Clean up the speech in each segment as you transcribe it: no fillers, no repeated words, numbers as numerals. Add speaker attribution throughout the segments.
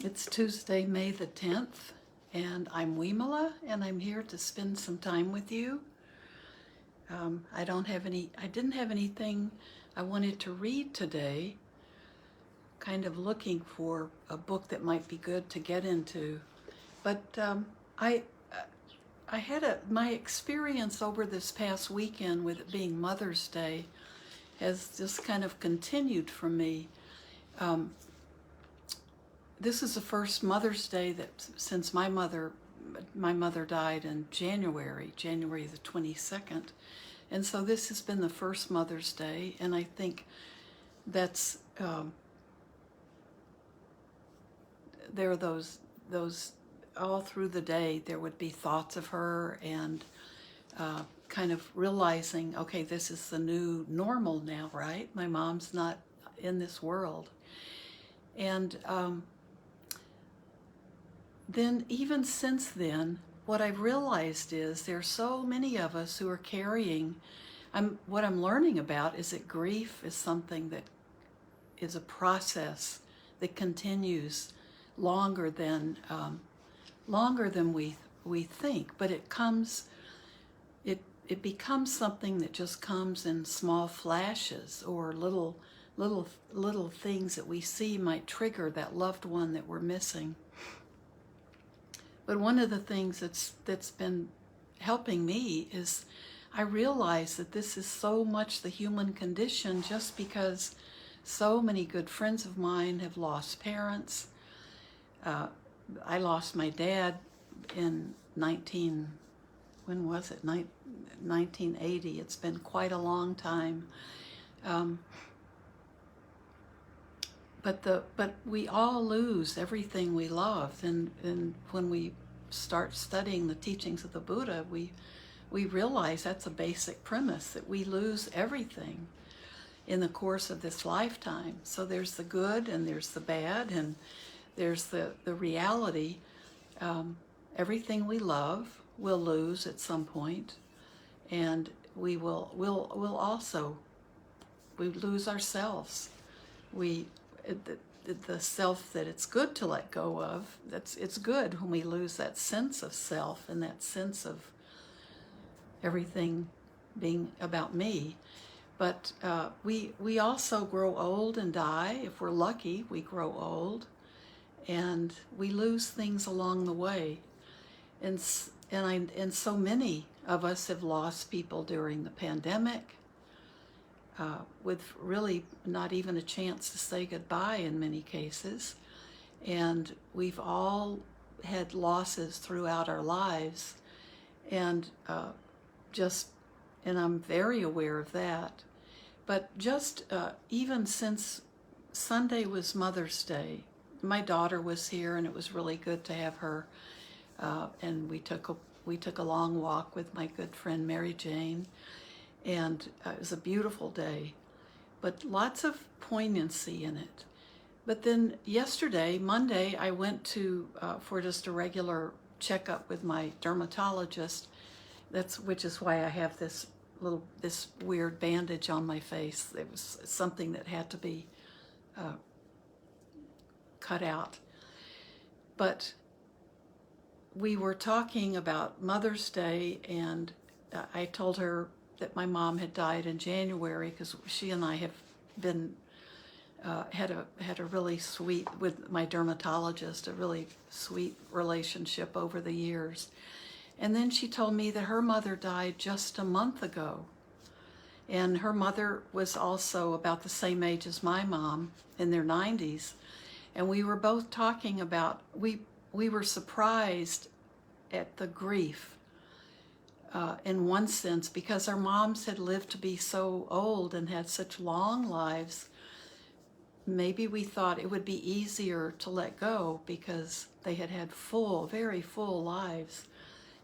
Speaker 1: It's Tuesday, May the 10th, and I'm Vimala, and I'm here to spend some time with you. I didn't have anything I wanted to read today, kind of looking for a book that might be good to get into. But I had my experience over this past weekend with it being Mother's Day has just kind of continued for me. This is the first Mother's Day that since my mother died in January the 22nd. And so this has been the first Mother's Day, and I think that's there are those all through the day there would be thoughts of her and kind of realizing, okay, this is the new normal now, right? My mom's not in this world. And then even since then, what I've realized is there's so many of us who are carrying, what I'm learning about is that grief is something that is a process that continues longer than we think, but it becomes something that just comes in small flashes or little things that we see might trigger that loved one that we're missing. But one of the things that's been helping me is I realize that this is so much the human condition just because so many good friends of mine have lost parents. I lost my dad in 1980. It's been quite a long time. But we all lose everything we love, and when we start studying the teachings of the Buddha, we realize that's a basic premise, that we lose everything in the course of this lifetime. So there's the good and there's the bad and there's the reality. Everything we love we'll lose at some point, and we'll also lose ourselves. The self that it's good to let go of, it's good when we lose that sense of self and that sense of everything being about me. But we also grow old and die. If we're lucky, we grow old, and we lose things along the way. And so many of us have lost people during the pandemic, with really not even a chance to say goodbye in many cases. And we've all had losses throughout our lives, and I'm very aware of that. But just even since Sunday was Mother's Day, my daughter was here, and it was really good to have her. And we took a long walk with my good friend Mary Jane, and it was a beautiful day, but lots of poignancy in it. But then yesterday, Monday, I went to for just a regular checkup with my dermatologist. Which is why I have this weird bandage on my face. It was something that had to be cut out. But we were talking about Mother's Day, and I told her that my mom had died in January, because she and I have been had a really sweet, with my dermatologist, a really sweet relationship over the years. And then she told me that her mother died just a month ago, and her mother was also about the same age as my mom, in their 90s, and we were both talking about we were surprised at the grief. In one sense, because our moms had lived to be so old and had such long lives, maybe we thought it would be easier to let go because they had very full lives,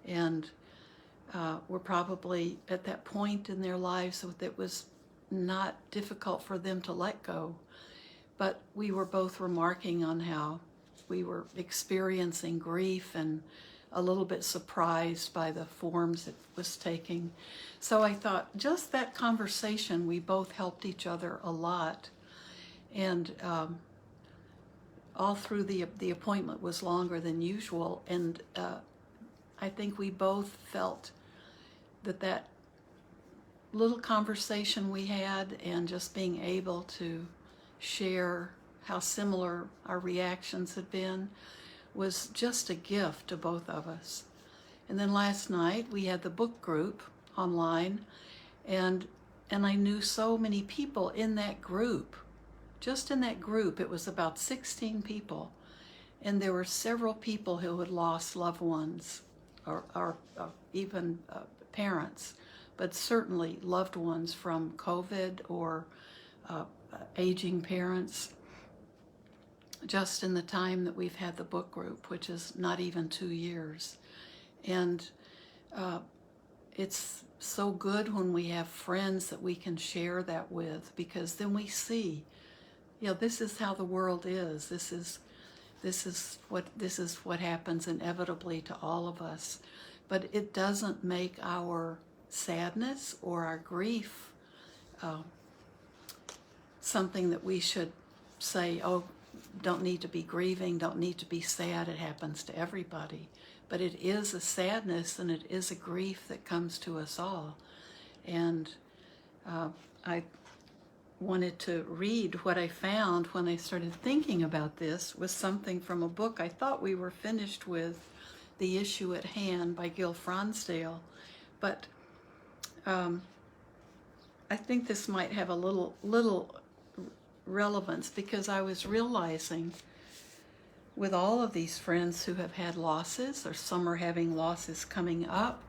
Speaker 1: and were probably at that point in their lives that it was not difficult for them to let go. But we were both remarking on how we were experiencing grief and a little bit surprised by the forms it was taking. So I thought just that conversation, we both helped each other a lot. And all through the appointment was longer than usual, and I think we both felt that little conversation we had and just being able to share how similar our reactions had been was just a gift to both of us. And then last night we had the book group online, and I knew so many people in that group. Just in that group, it was about 16 people, and there were several people who had lost loved ones or even parents, but certainly loved ones from COVID or aging parents, just in the time that we've had the book group, which is not even 2 years. And it's so good when we have friends that we can share that with, because then we see, this is how the world is. This is what happens inevitably to all of us. But it doesn't make our sadness or our grief something that we should say, oh, don't need to be grieving, don't need to be sad, it happens to everybody. But it is a sadness and it is a grief that comes to us all. And I wanted to read what I found when I started thinking about this, was something from a book I thought we were finished with, The Issue at Hand by Gil Fronsdale. But I think this might have a little relevance, because I was realizing with all of these friends who have had losses, or some are having losses coming up,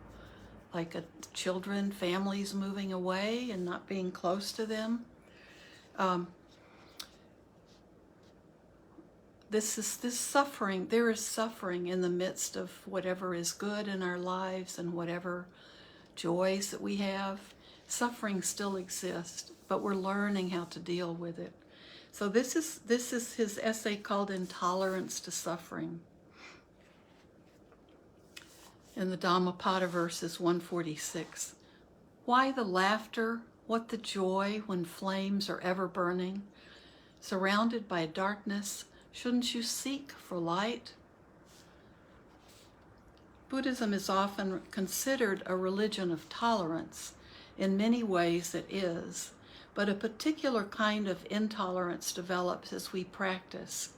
Speaker 1: like children, families moving away and not being close to them. This suffering, there is suffering in the midst of whatever is good in our lives and whatever joys that we have. Suffering still exists, but we're learning how to deal with it. So this is his essay called Intolerance to Suffering. And the Dhammapada verse is 146. Why the laughter? What the joy when flames are ever burning? Surrounded by darkness, shouldn't you seek for light? Buddhism is often considered a religion of tolerance. In many ways it is, but a particular kind of intolerance develops as we practice.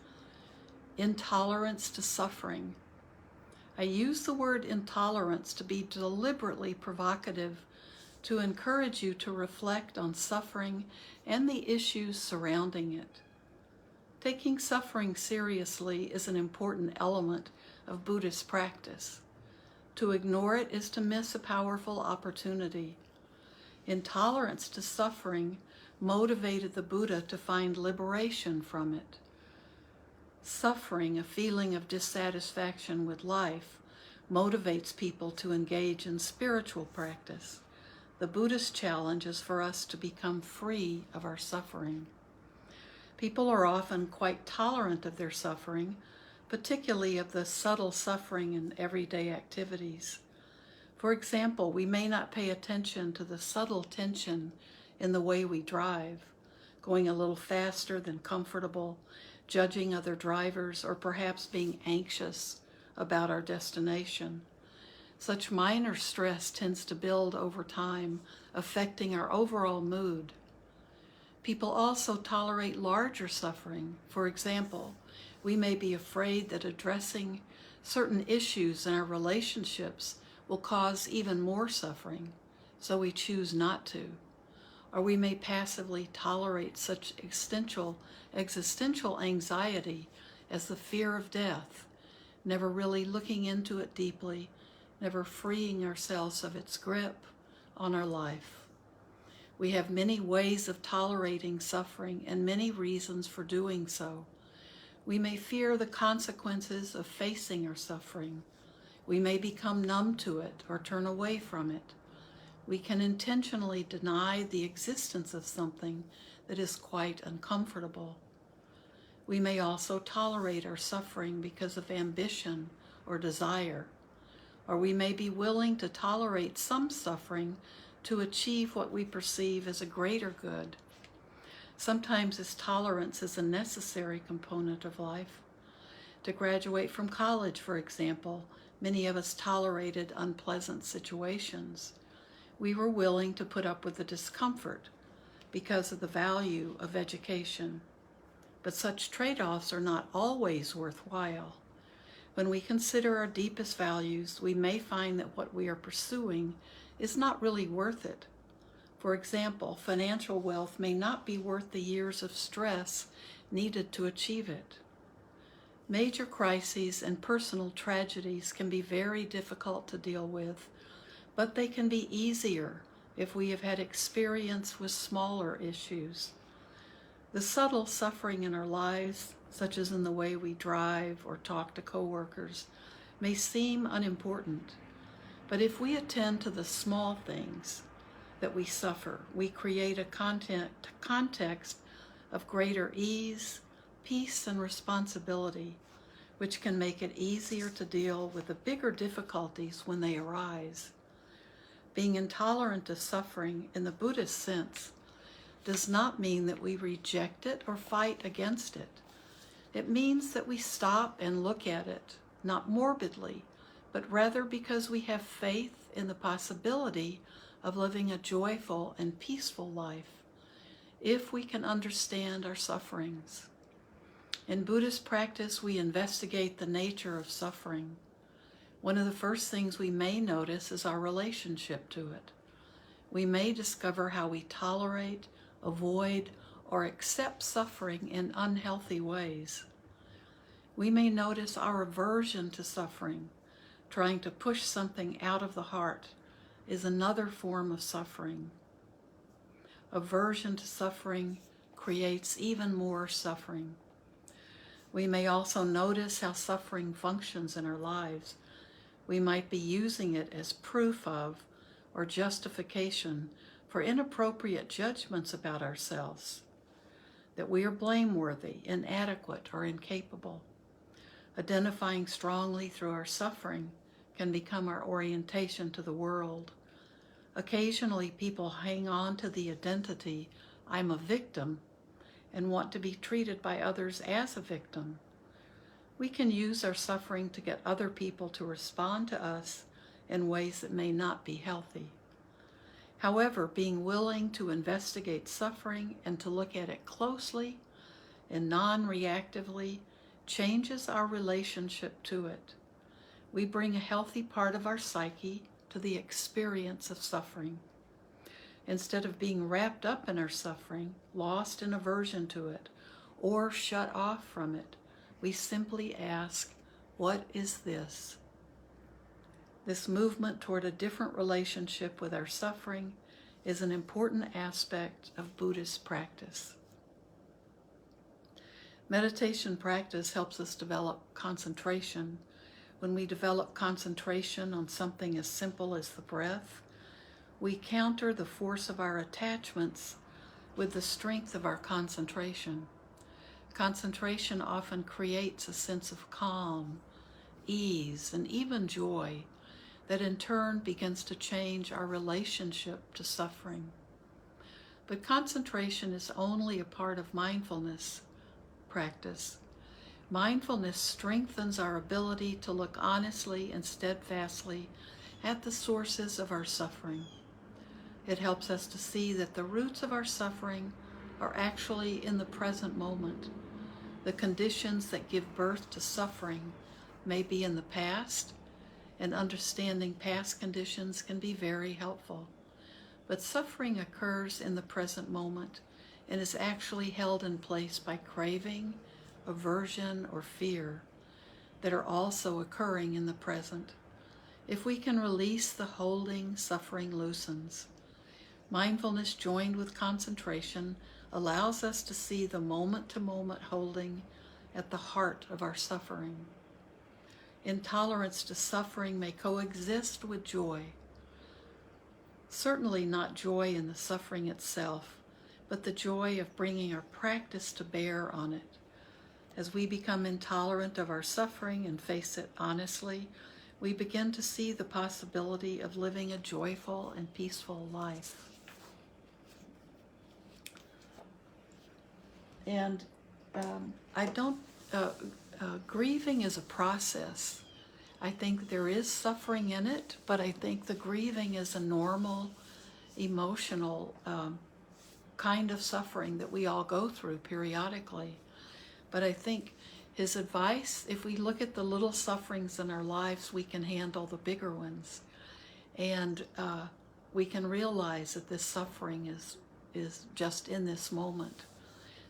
Speaker 1: Intolerance to suffering. I use the word intolerance to be deliberately provocative, to encourage you to reflect on suffering and the issues surrounding it. Taking suffering seriously is an important element of Buddhist practice. To ignore it is to miss a powerful opportunity. Intolerance to suffering motivated the Buddha to find liberation from it. Suffering, a feeling of dissatisfaction with life, motivates people to engage in spiritual practice. The Buddhist challenge is for us to become free of our suffering. People are often quite tolerant of their suffering, particularly of the subtle suffering in everyday activities. For example, we may not pay attention to the subtle tension in the way we drive, going a little faster than comfortable, judging other drivers, or perhaps being anxious about our destination. Such minor stress tends to build over time, affecting our overall mood. People also tolerate larger suffering. For example, we may be afraid that addressing certain issues in our relationships will cause even more suffering, so we choose not to. Or we may passively tolerate such existential anxiety as the fear of death, never really looking into it deeply, never freeing ourselves of its grip on our life. We have many ways of tolerating suffering and many reasons for doing so. We may fear the consequences of facing our suffering. We may become numb to it or turn away from it. We can intentionally deny the existence of something that is quite uncomfortable. We may also tolerate our suffering because of ambition or desire, or we may be willing to tolerate some suffering to achieve what we perceive as a greater good. Sometimes this tolerance is a necessary component of life. To graduate from college, for example, many of us tolerated unpleasant situations. We were willing to put up with the discomfort because of the value of education. But such trade-offs are not always worthwhile. When we consider our deepest values, we may find that what we are pursuing is not really worth it. For example, financial wealth may not be worth the years of stress needed to achieve it. Major crises and personal tragedies can be very difficult to deal with, but they can be easier if we have had experience with smaller issues. The subtle suffering in our lives, such as in the way we drive or talk to coworkers, may seem unimportant. But if we attend to the small things that we suffer, we create a context of greater ease, peace, and responsibility, which can make it easier to deal with the bigger difficulties when they arise. Being intolerant to suffering in the Buddhist sense does not mean that we reject it or fight against it. It means that we stop and look at it, not morbidly, but rather because we have faith in the possibility of living a joyful and peaceful life, if we can understand our sufferings. In Buddhist practice, we investigate the nature of suffering. One of the first things we may notice is our relationship to it. We may discover how we tolerate, avoid, or accept suffering in unhealthy ways. We may notice our aversion to suffering. Trying to push something out of the heart is another form of suffering. Aversion to suffering creates even more suffering. We may also notice how suffering functions in our lives. We might be using it as proof of or justification for inappropriate judgments about ourselves, that we are blameworthy, inadequate, or incapable. Identifying strongly through our suffering can become our orientation to the world. Occasionally, people hang on to the identity, I'm a victim, and want to be treated by others as a victim. We can use our suffering to get other people to respond to us in ways that may not be healthy. However, being willing to investigate suffering and to look at it closely and non-reactively changes our relationship to it. We bring a healthy part of our psyche to the experience of suffering. Instead of being wrapped up in our suffering, lost in aversion to it, or shut off from it, we simply ask, what is this? This movement toward a different relationship with our suffering is an important aspect of Buddhist practice. Meditation practice helps us develop concentration. When we develop concentration on something as simple as the breath, we counter the force of our attachments with the strength of our concentration. Concentration often creates a sense of calm, ease, and even joy that in turn begins to change our relationship to suffering. But concentration is only a part of mindfulness practice. Mindfulness strengthens our ability to look honestly and steadfastly at the sources of our suffering. It helps us to see that the roots of our suffering are actually in the present moment. The conditions that give birth to suffering may be in the past, and understanding past conditions can be very helpful. But suffering occurs in the present moment and is actually held in place by craving, aversion, or fear that are also occurring in the present. If we can release the holding, suffering loosens. Mindfulness joined with concentration allows us to see the moment-to-moment holding at the heart of our suffering. Intolerance to suffering may coexist with joy. Certainly not joy in the suffering itself, but the joy of bringing our practice to bear on it. As we become intolerant of our suffering and face it honestly, we begin to see the possibility of living a joyful and peaceful life. And I don't, grieving is a process. I think there is suffering in it, but I think the grieving is a normal, emotional kind of suffering that we all go through periodically. But I think his advice, if we look at the little sufferings in our lives, we can handle the bigger ones. And we can realize that this suffering is just in this moment.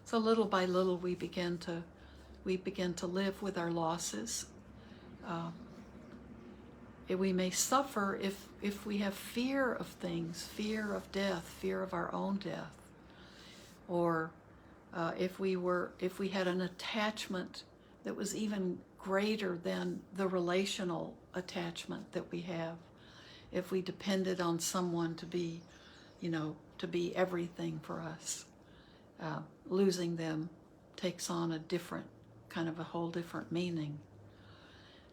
Speaker 1: So little by little we begin to live with our losses. We may suffer if we have fear of things, fear of death, fear of our own death, or if we had an attachment that was even greater than the relational attachment that we have, if we depended on someone to be everything for us. Losing them takes on a whole different meaning.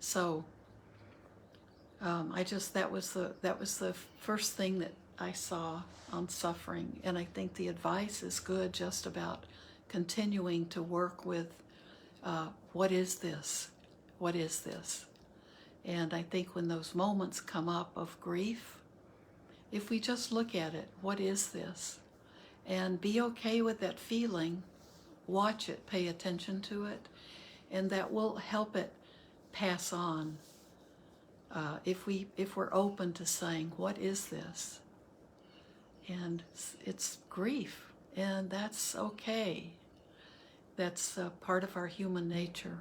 Speaker 1: So that was the first thing that I saw on suffering, and I think the advice is good, just about continuing to work with what is this? What is this? And I think when those moments come up of grief, if we just look at it, what is this? And be okay with that feeling, watch it, pay attention to it, and that will help it pass on. If we're open to saying, what is this? And it's grief, and that's okay. That's part of our human nature.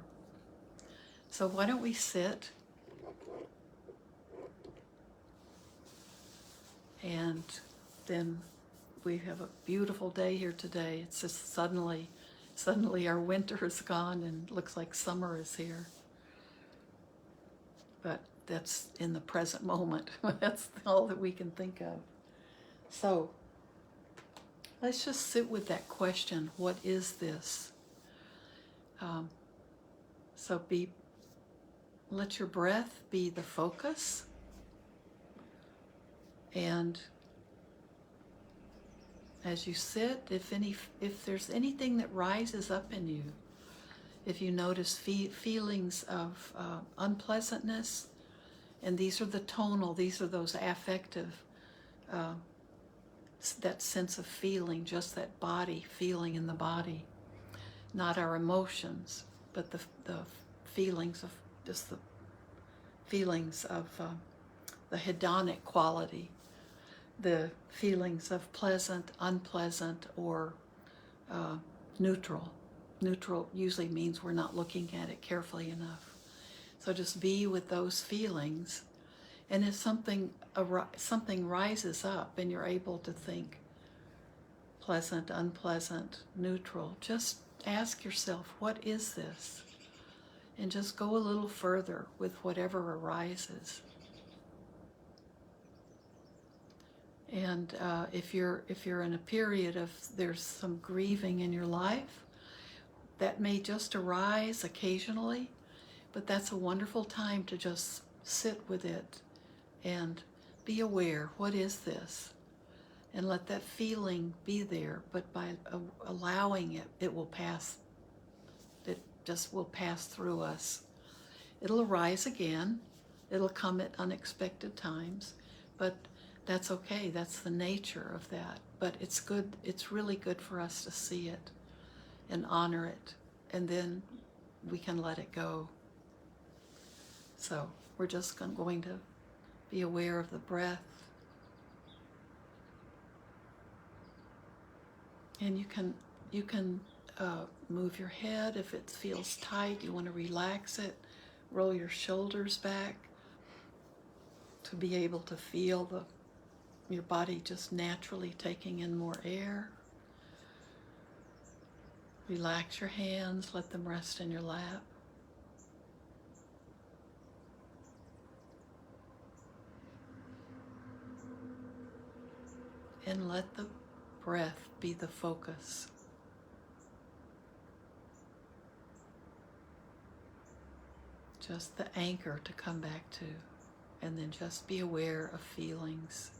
Speaker 1: So why don't we sit, and then we have a beautiful day here today. It's just suddenly our winter is gone and looks like summer is here. But that's in the present moment. That's all that we can think of. So let's just sit with that question, what is this? So let your breath be the focus, and as you sit, if there's anything that rises up in you, if you notice feelings of unpleasantness, and these are those affective, that sense of feeling, just that body, feeling in the body, not our emotions, but the feelings of the hedonic quality, the feelings of pleasant, unpleasant, or neutral. Neutral usually means we're not looking at it carefully enough. So just be with those feelings, and if something rises up and you're able to think pleasant, unpleasant, neutral, just ask yourself, what is this? And just go a little further with whatever arises. And if you're in a period of there's some grieving in your life, that may just arise occasionally, but that's a wonderful time to just sit with it and be aware, what is this? And let that feeling be there, but by allowing it, it will pass. It just will pass through us. It'll arise again. It'll come at unexpected times, but that's okay. That's the nature of that. But it's good. It's really good for us to see it and honor it, and then we can let it go. So we're just going to be aware of the breath. And you can move your head if it feels tight. You want to relax it. Roll your shoulders back to be able to feel your body just naturally taking in more air. Relax your hands. Let them rest in your lap. And let the breath be the focus. Just the anchor to come back to. And then just be aware of feelings.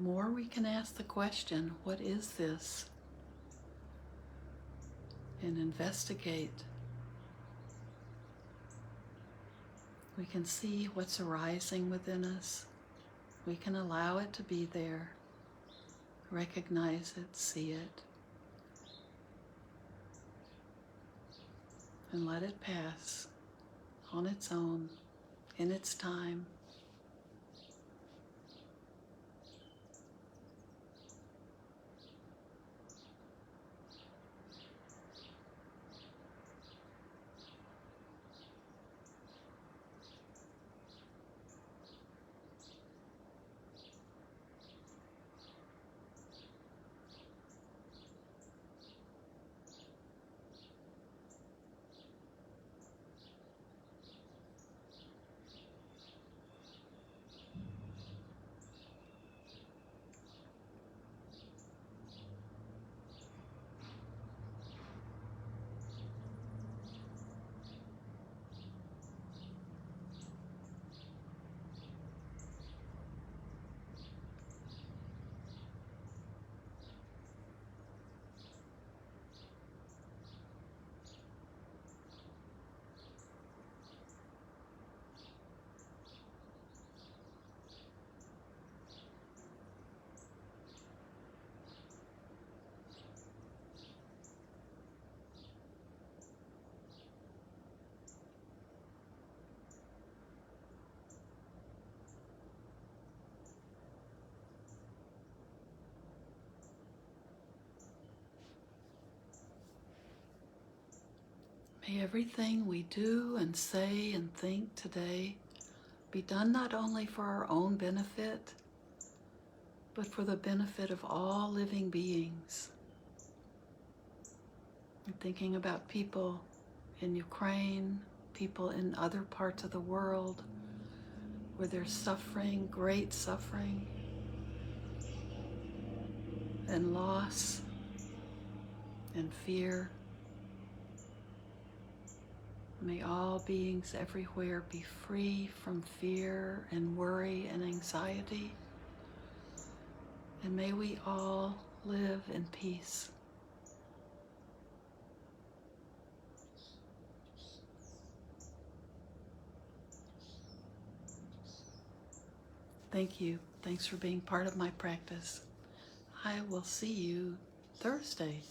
Speaker 1: more we can ask the question, what is this? And investigate. We can see what's arising within us. We can allow it to be there. Recognize it, see it. And let it pass on its own, in its time. May everything we do and say and think today be done not only for our own benefit, but for the benefit of all living beings. I'm thinking about people in Ukraine, people in other parts of the world where there's suffering, great suffering, and loss and fear. May all beings everywhere be free from fear and worry and anxiety. And may we all live in peace. Thank you. Thanks for being part of my practice. I will see you Thursday.